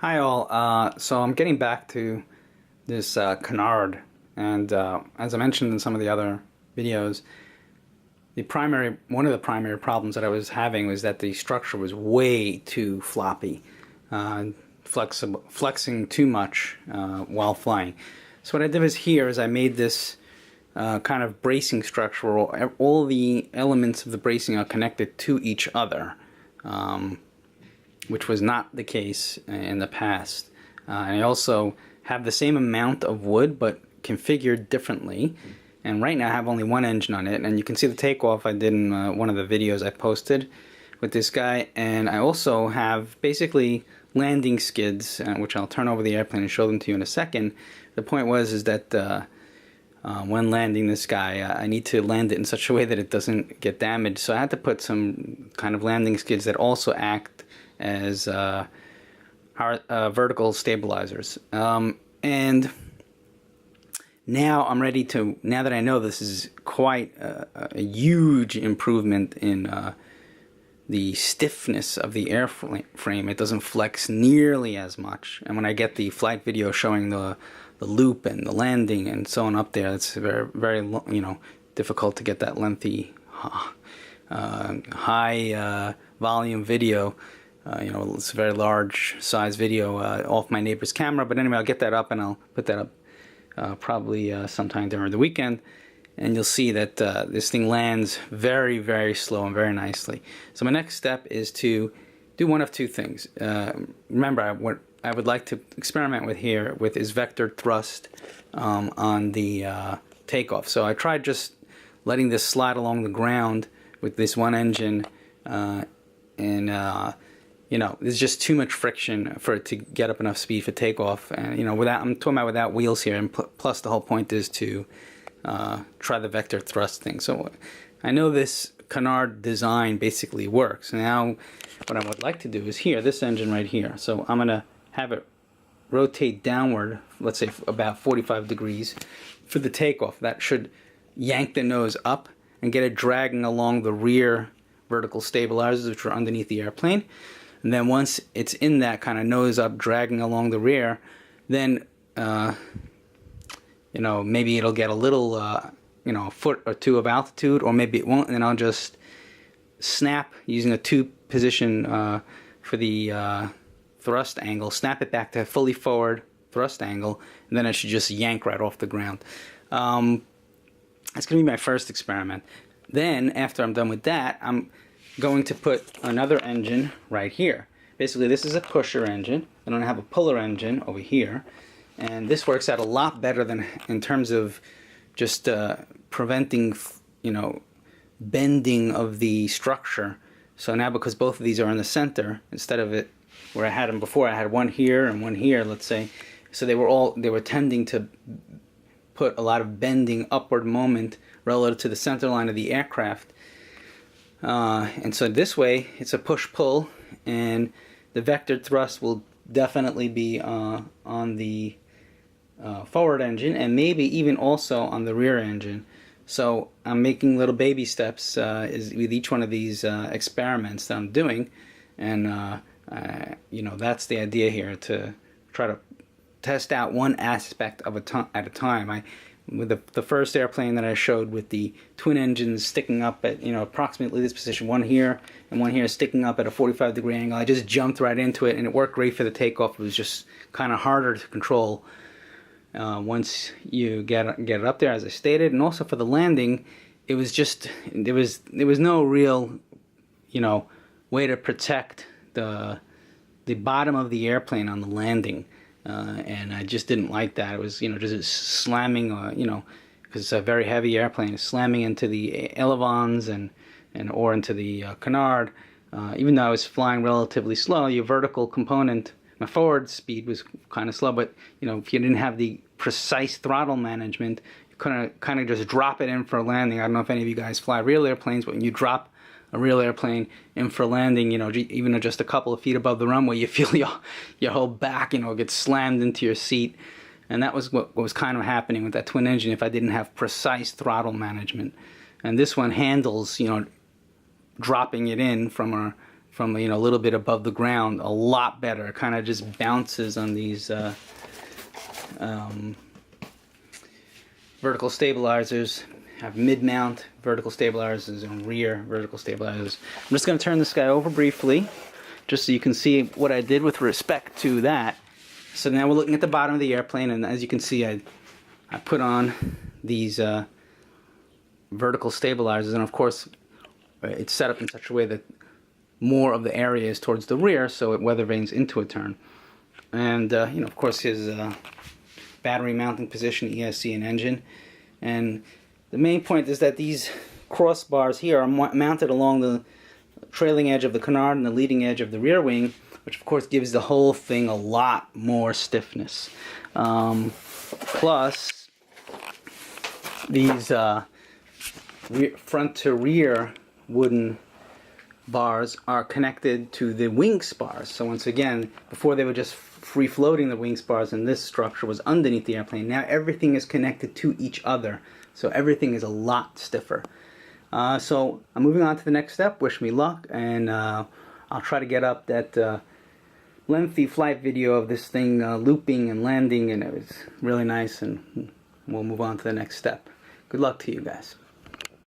Hi all, so I'm getting back to this Canard, and as I mentioned in some of the other videos, one of the primary problems that I was having was that the structure was way too floppy, flexing too much while flying. So what I did is I made this kind of bracing structure where all the elements of the bracing are connected to each other. Which was not the case in the past. And I also have the same amount of wood but configured differently. And right now I have only one engine on it, and you can see the takeoff I did in one of the videos I posted with this guy. And I also have basically landing skids, which I'll turn over the airplane and show them to you in a second. The point is that when landing this guy, I need to land it in such a way that it doesn't get damaged. So I had to put some kind of landing skids that also act as vertical stabilizers. And now I'm ready to, now that I know this is quite a huge improvement in the stiffness of the airframe. It doesn't flex nearly as much. And when I get the flight video showing the loop and the landing and so on up there, it's very difficult to get that lengthy high volume video. It's a very large size video off my neighbor's camera, but anyway, I'll get that up and I'll put that up probably sometime during the weekend, and you'll see that this thing lands very, very slow and very nicely. So my next step is to do one of two things. Remember, what I would like to experiment with is vector thrust on the takeoff. So I tried just letting this slide along the ground with this one engine, there's just too much friction for it to get up enough speed for takeoff. And I'm talking about without wheels here. And plus, the whole point is to try the vector thrust thing. So I know this Canard design basically works. Now, what I would like to do is this engine right here. So I'm gonna have it rotate downward, let's say about 45 degrees for the takeoff. That should yank the nose up and get it dragging along the rear vertical stabilizers, which are underneath the airplane. And then once it's in that kind of nose up, dragging along the rear, then maybe it'll get a little a foot or two of altitude, or maybe it won't, and then I'll just snap using a 2-position for the thrust angle, snap it back to fully forward thrust angle, and then I should just yank right off the ground. That's going to be my first experiment. Then, after I'm done with that, I'm going to put another engine right here. Basically, this is a pusher engine, and I have a puller engine over here. And this works out a lot better than in terms of just preventing, bending of the structure. So now, because both of these are in the center, instead of it where I had them before, I had one here and one here, let's say. So they were tending to put a lot of bending upward moment relative to the center line of the aircraft. And so this way, it's a push-pull, and the vector thrust will definitely be on the forward engine, and maybe even also on the rear engine. So I'm making little baby steps with each one of these experiments that I'm doing, and that's the idea here, to try to test out one aspect of at a time. With the first airplane that I showed with the twin engines sticking up at approximately this position, one here and one here sticking up at a 45-degree angle, I just jumped right into it, and it worked great for the takeoff. It was just kind of harder to control once you get it up there, as I stated. And also for the landing, it was just there was no real way to protect the bottom of the airplane on the landing. And I just didn't like that. It was, just slamming, because it's a very heavy airplane, slamming into the elevons or into the canard. Even though I was flying relatively slow, your vertical component, my forward speed was kind of slow, but if you didn't have the precise throttle management, you couldn't kind of just drop it in for a landing. I don't know if any of you guys fly real airplanes, but when you drop a real airplane in for landing, even just a couple of feet above the runway, you feel your whole back, gets slammed into your seat. And that was what was kind of happening with that twin engine if I didn't have precise throttle management. And this one handles, dropping it in from a from, you know, a little bit above the ground a lot better. It kind of just bounces on these vertical stabilizers. Have mid-mount vertical stabilizers and rear vertical stabilizers. I'm just going to turn this guy over briefly, just so you can see what I did with respect to that. So now we're looking at the bottom of the airplane, and as you can see, I put on these vertical stabilizers, and of course it's set up in such a way that more of the area is towards the rear, so it weather vanes into a turn. And you know, of course, his battery mounting position, ESC, and engine. And the main point is that these crossbars here are mounted along the trailing edge of the canard and the leading edge of the rear wing, which of course gives the whole thing a lot more stiffness. Plus, these front to rear wooden bars are connected to the wing spars. So once again, before they were just free floating, the wing spars, and this structure was underneath the airplane. Now everything is connected to each other, so everything is a lot stiffer. So I'm moving on to the next step. Wish me luck, and I'll try to get up that lengthy flight video of this thing looping and landing, and it was really nice, and we'll move on to the next step. Good luck to you guys.